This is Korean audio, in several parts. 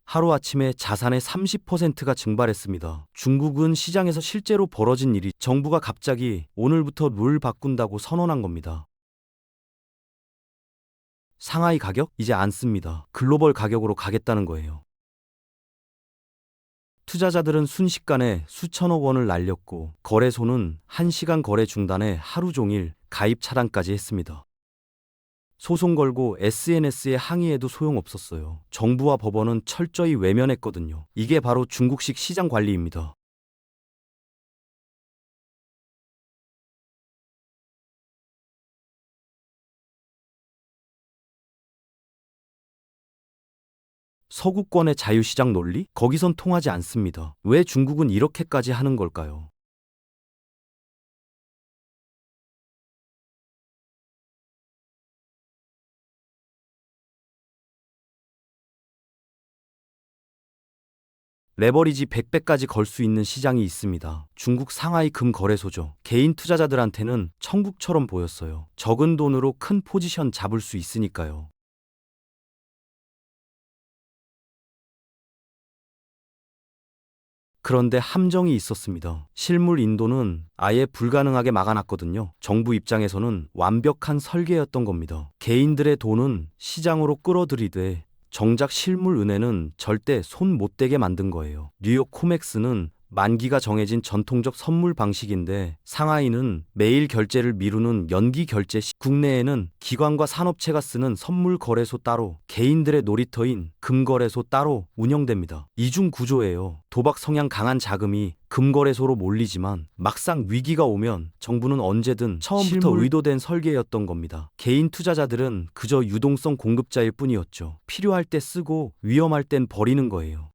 하루아침에 자산의 30%가 증발했습니다. 중국은 시장에서 실제로 벌어진 일이 정부가 갑자기 오늘부터 룰 바꾼다고 선언한 겁니다. 상하이 가격? 이제 안 씁니다. 글로벌 가격으로 가겠다는 거예요. 투자자들은 순식간에 수천억 원을 날렸고 거래소는 1시간 거래 중단에 하루 종일 가입 차단까지 했습니다. 소송 걸고 SNS에 항의해도 소용없었어요. 정부와 법원은 철저히 외면했거든요. 이게 바로 중국식 시장 관리입니다. 서구권의 자유시장 논리? 거기선 통하지 않습니다. 왜 중국은 이렇게까지 하는 걸까요? 레버리지 100배까지 걸 수 있는 시장이 있습니다. 중국 상하이 금거래소죠. 개인 투자자들한테는 천국처럼 보였어요. 적은 돈으로 큰 포지션 잡을 수 있으니까요. 그런데 함정이 있었습니다. 실물 인도는 아예 불가능하게 막아놨거든요. 정부 입장에서는 완벽한 설계였던 겁니다. 개인들의 돈은 시장으로 끌어들이되 정작 실물 은행은 절대 손 못 대게 만든 거예요. 뉴욕 코맥스는 만기가 정해진 전통적 선물 방식인데 상하이는 매일 결제를 미루는 연기 결제 시 국내에는 기관과 산업체가 쓰는 선물 거래소 따로 개인들의 놀이터인 금거래소 따로 운영됩니다. 이중 구조예요. 도박 성향 강한 자금이 금거래소로 몰리지만 막상 위기가 오면 정부는 언제든 처음부터 의도된 설계였던 겁니다. 개인 투자자들은 그저 유동성 공급자일 뿐이었죠. 필요할 때 쓰고 위험할 땐 버리는 거예요.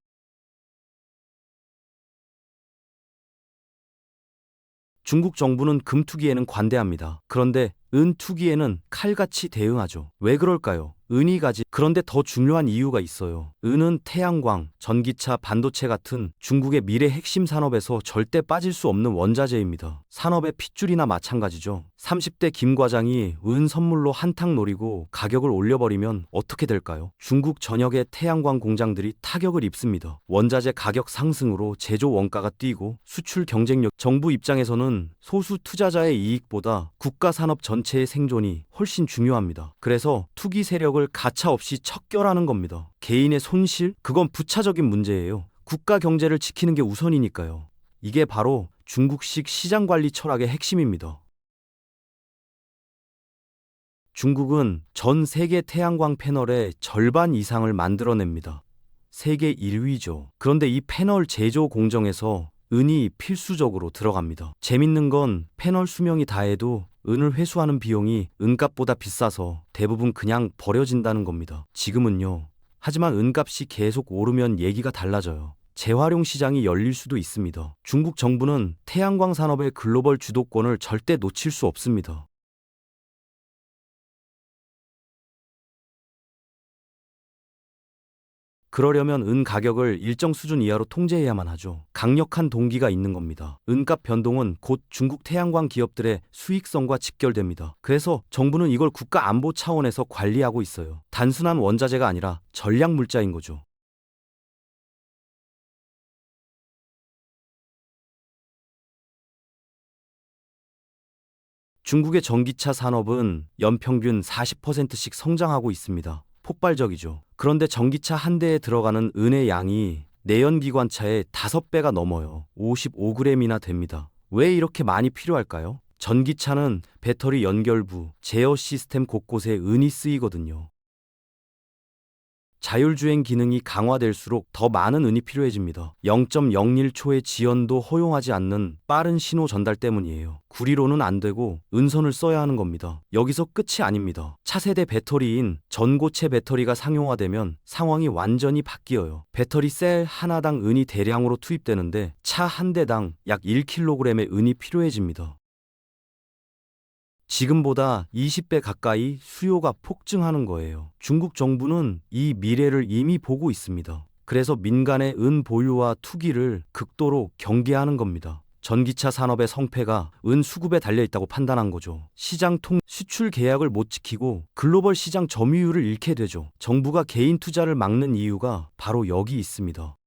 중국 정부는 금 투기에는 관대합니다. 그런데 은 투기에는 칼같이 대응하죠. 왜 그럴까요? 은이 가지. 그런데 더 중요한 이유가 있어요. 은은 태양광, 전기차, 반도체 같은 중국의 미래 핵심 산업에서 절대 빠질 수 없는 원자재입니다. 산업의 핏줄이나 마찬가지죠. 30대 김 과장이 은 선물로 한탕 노리고 가격을 올려버리면 어떻게 될까요? 중국 전역의 태양광 공장들이 타격을 입습니다. 원자재 가격 상승으로 제조 원가가 뛰고 수출 경쟁력. 정부 입장에서는 소수 투자자의 이익보다 국가 산업 전체의 생존이 훨씬 중요합니다. 그래서 투기 세력을 가차없이 척결하는 겁니다. 개인의 손실? 그건 부차적인 문제예요. 국가 경제를 지키는 게 우선이니까요. 이게 바로 중국식 시장 관리 철학의 핵심입니다. 중국은 전 세계 태양광 패널의 절반 이상을 만들어냅니다. 세계 1위죠. 그런데 이 패널 제조 공정에서 은이 필수적으로 들어갑니다. 재밌는 건 패널 수명이 다해도 은을 회수하는 비용이 은값보다 비싸서 대부분 그냥 버려진다는 겁니다. 지금은요. 하지만 은값이 계속 오르면 얘기가 달라져요. 재활용 시장이 열릴 수도 있습니다. 중국 정부는 태양광 산업의 글로벌 주도권을 절대 놓칠 수 없습니다. 그러려면 은 가격을 일정 수준 이하로 통제해야만 하죠. 강력한 동기가 있는 겁니다. 은값 변동은 곧 중국 태양광 기업들의 수익성과 직결됩니다. 그래서 정부는 이걸 국가 안보 차원에서 관리하고 있어요. 단순한 원자재가 아니라 전략 물자인 거죠. 중국의 전기차 산업은 연평균 40%씩 성장하고 있습니다. 폭발적이죠. 그런데 전기차 한 대에 들어가는 은의 양이 내연기관차의 5배가 넘어요. 55g이나 됩니다. 왜 이렇게 많이 필요할까요? 전기차는 배터리 연결부, 제어 시스템 곳곳에 은이 쓰이거든요. 자율주행 기능이 강화될수록 더 많은 은이 필요해집니다. 0.01초의 지연도 허용하지 않는 빠른 신호 전달 때문이에요. 구리로는 안 되고 은선을 써야 하는 겁니다. 여기서 끝이 아닙니다. 차세대 배터리인 전고체 배터리가 상용화되면 상황이 완전히 바뀌어요. 배터리 셀 하나당 은이 대량으로 투입되는데 차 한 대당 약 1kg의 은이 필요해집니다. 지금보다 20배 가까이 수요가 폭증하는 거예요. 중국 정부는 이 미래를 이미 보고 있습니다. 그래서 민간의 은 보유와 투기를 극도로 경계하는 겁니다. 전기차 산업의 성패가 은 수급에 달려 있다고 판단한 거죠. 수출 계약을 못 지키고 글로벌 시장 점유율을 잃게 되죠. 정부가 개인 투자를 막는 이유가 바로 여기 있습니다.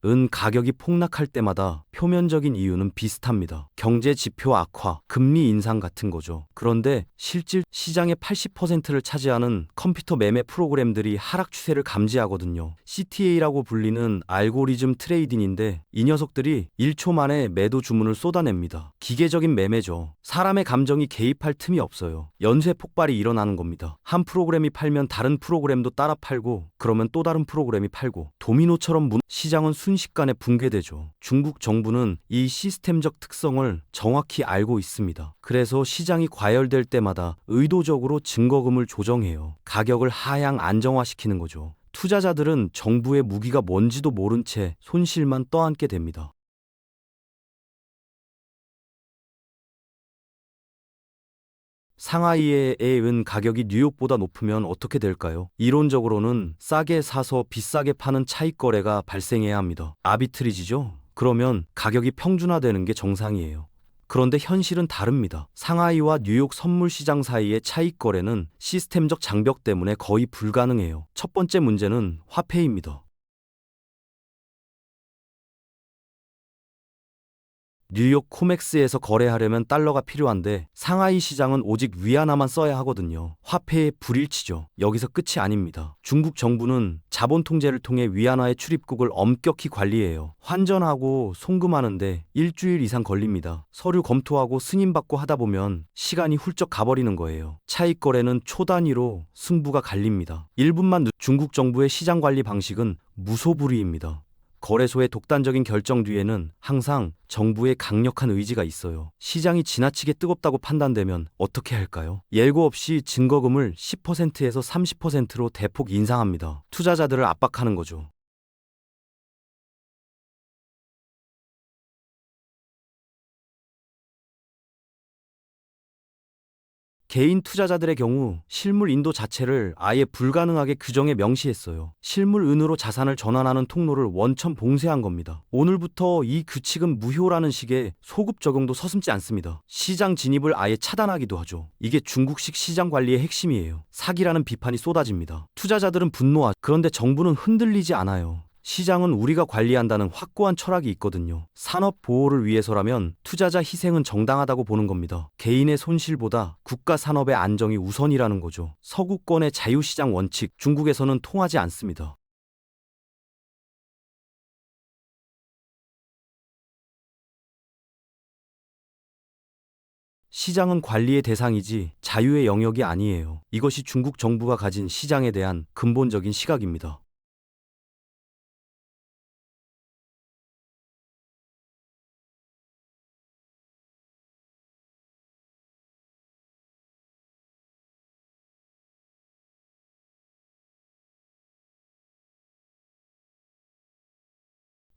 은 가격이 폭락할 때마다 표면적인 이유는 비슷합니다. 경제 지표 악화, 금리 인상 같은 거죠. 그런데 실질 시장의 80%를 차지하는 컴퓨터 매매 프로그램들이 하락 추세를 감지하거든요. CTA라고 불리는 알고리즘 트레이딩인데 이 녀석들이 1초 만에 매도 주문을 쏟아냅니다. 기계적인 매매죠. 사람의 감정이 개입할 틈이 없어요. 연쇄 폭발이 일어나는 겁니다. 한 프로그램이 팔면 다른 프로그램도 따라 팔고 그러면 또 다른 프로그램이 팔고 도미노처럼 시장은 순식간에 붕괴되죠. 중국 정부는 이 시스템적 특성을 정확히 알고 있습니다. 그래서 시장이 과열될 때마다 의도적으로 증거금을 조정해요. 가격을 하향 안정화시키는 거죠. 투자자들은 정부의 무기가 뭔지도 모른 채 손실만 떠안게 됩니다. 상하이의 은 가격이 뉴욕보다 높으면 어떻게 될까요? 이론적으로는 싸게 사서 비싸게 파는 차익 거래가 발생해야 합니다. 아비트리지죠? 그러면 가격이 평준화되는 게 정상이에요. 그런데 현실은 다릅니다. 상하이와 뉴욕 선물 시장 사이의 차익 거래는 시스템적 장벽 때문에 거의 불가능해요. 첫 번째 문제는 화폐입니다. 뉴욕 코맥스에서 거래하려면 달러가 필요한데 상하이 시장은 오직 위안화만 써야 하거든요. 화폐의 불일치죠. 여기서 끝이 아닙니다. 중국 정부는 자본 통제를 통해 위안화의 출입국을 엄격히 관리해요. 환전하고 송금하는데 일주일 이상 걸립니다. 서류 검토하고 승인받고 하다 보면 시간이 훌쩍 가버리는 거예요. 차익 거래는 초 단위로 승부가 갈립니다. 1분만 중국 정부의 시장 관리 방식은 무소불위입니다. 거래소의 독단적인 결정 뒤에는 항상 정부의 강력한 의지가 있어요. 시장이 지나치게 뜨겁다고 판단되면 어떻게 할까요? 예고 없이 증거금을 10%에서 30%로 대폭 인상합니다. 투자자들을 압박하는 거죠. 개인 투자자들의 경우 실물 인도 자체를 아예 불가능하게 규정에 명시했어요. 실물 은으로 자산을 전환하는 통로를 원천 봉쇄한 겁니다. 오늘부터 이 규칙은 무효라는 식의 소급 적용도 서슴지 않습니다. 시장 진입을 아예 차단하기도 하죠. 이게 중국식 시장 관리의 핵심이에요. 사기라는 비판이 쏟아집니다. 투자자들은 분노하죠. 그런데 정부는 흔들리지 않아요. 시장은 우리가 관리한다는 확고한 철학이 있거든요. 산업 보호를 위해서라면 투자자 희생은 정당하다고 보는 겁니다. 개인의 손실보다 국가 산업의 안정이 우선이라는 거죠. 서구권의 자유시장 원칙, 중국에서는 통하지 않습니다. 시장은 관리의 대상이지 자유의 영역이 아니에요. 이것이 중국 정부가 가진 시장에 대한 근본적인 시각입니다.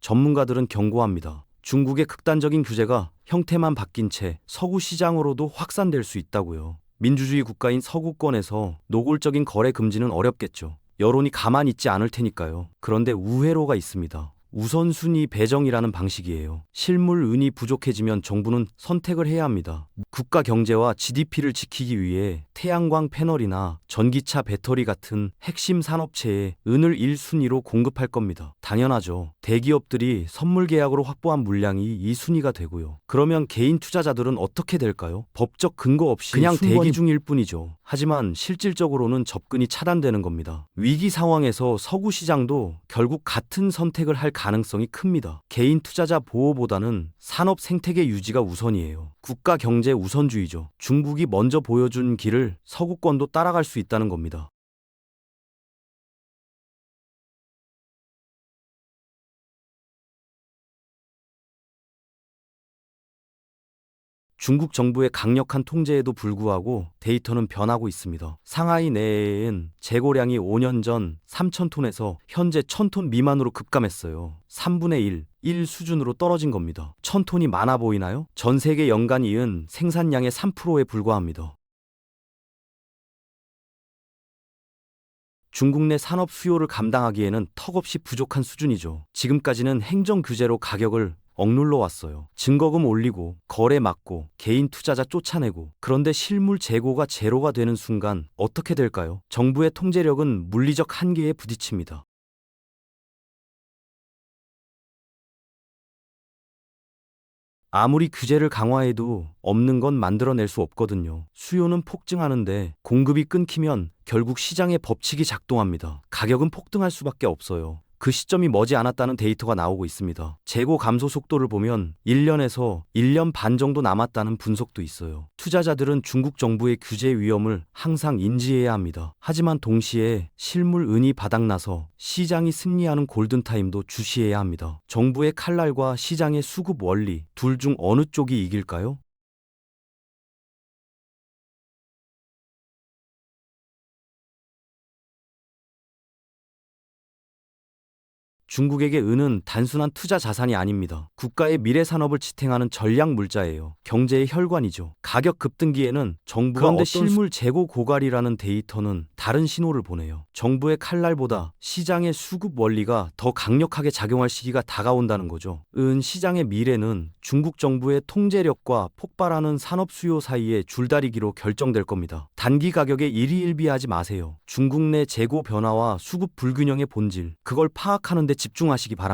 전문가들은 경고합니다. 중국의 극단적인 규제가 형태만 바뀐 채 서구 시장으로도 확산될 수 있다고요. 민주주의 국가인 서구권에서 노골적인 거래 금지는 어렵겠죠. 여론이 가만히 있지 않을 테니까요. 그런데 우회로가 있습니다. 우선순위 배정이라는 방식이에요. 실물 은이 부족해지면 정부는 선택을 해야 합니다. 국가 경제와 GDP를 지키기 위해 태양광 패널이나 전기차 배터리 같은 핵심 산업체에 은을 1순위로 공급할 겁니다. 당연하죠. 대기업들이 선물 계약으로 확보한 물량이 2순위가 되고요. 그러면 개인 투자자들은 어떻게 될까요? 법적 근거 없이 그냥 대기 중일 뿐이죠. 하지만 실질적으로는 접근이 차단되는 겁니다. 위기 상황에서 서구 시장도 결국 같은 선택을 할 가능성이 큽니다. 개인 투자자 보호보다는 산업 생태계 유지가 우선이에요. 국가 경제 우선주의죠. 중국이 먼저 보여준 길을 서구권도 따라갈 수 있다는 겁니다. 중국 정부의 강력한 통제에도 불구하고 데이터는 변하고 있습니다. 상하이 내엔 재고량이 5년 전 3,000톤에서 현재 1,000톤 미만으로 급감했어요. 3분의 1 수준으로 떨어진 겁니다. 1,000톤이 많아 보이나요? 전 세계 연간 이은 생산량의 3%에 불과합니다. 중국 내 산업 수요를 감당하기에는 턱없이 부족한 수준이죠. 지금까지는 행정 규제로 가격을 억눌러 왔어요. 증거금 올리고, 거래 막고, 개인 투자자 쫓아내고. 그런데 실물 재고가 제로가 되는 순간 어떻게 될까요? 정부의 통제력은 물리적 한계에 부딪힙니다. 아무리 규제를 강화해도 없는 건 만들어낼 수 없거든요. 수요는 폭증하는데 공급이 끊기면 결국 시장의 법칙이 작동합니다. 가격은 폭등할 수밖에 없어요. 그 시점이 머지 않았다는 데이터가 나오고 있습니다. 재고 감소 속도를 보면 1년에서 1년 반 정도 남았다는 분석도 있어요. 투자자들은 중국 정부의 규제 위험을 항상 인지해야 합니다. 하지만 동시에 실물 은이 바닥나서 시장이 승리하는 골든타임도 주시해야 합니다. 정부의 칼날과 시장의 수급 원리, 둘 중 어느 쪽이 이길까요? 중국에게 은은 단순한 투자 자산이 아닙니다. 국가의 미래 산업을 지탱하는 전략 물자예요. 경제의 혈관이죠. 가격 급등기에는 정부가 그런데 실물 재고 고갈이라는 데이터는 다른 신호를 보내요. 정부의 칼날보다 시장의 수급 원리가 더 강력하게 작용할 시기가 다가온다는 거죠. 은 시장의 미래는 중국 정부의 통제력과 폭발하는 산업 수요 사이의 줄다리기로 결정될 겁니다. 단기 가격에 일희일비하지 마세요. 중국 내 재고 변화와 수급 불균형의 본질, 그걸 파악하는 데 집중하시기 바랍니다.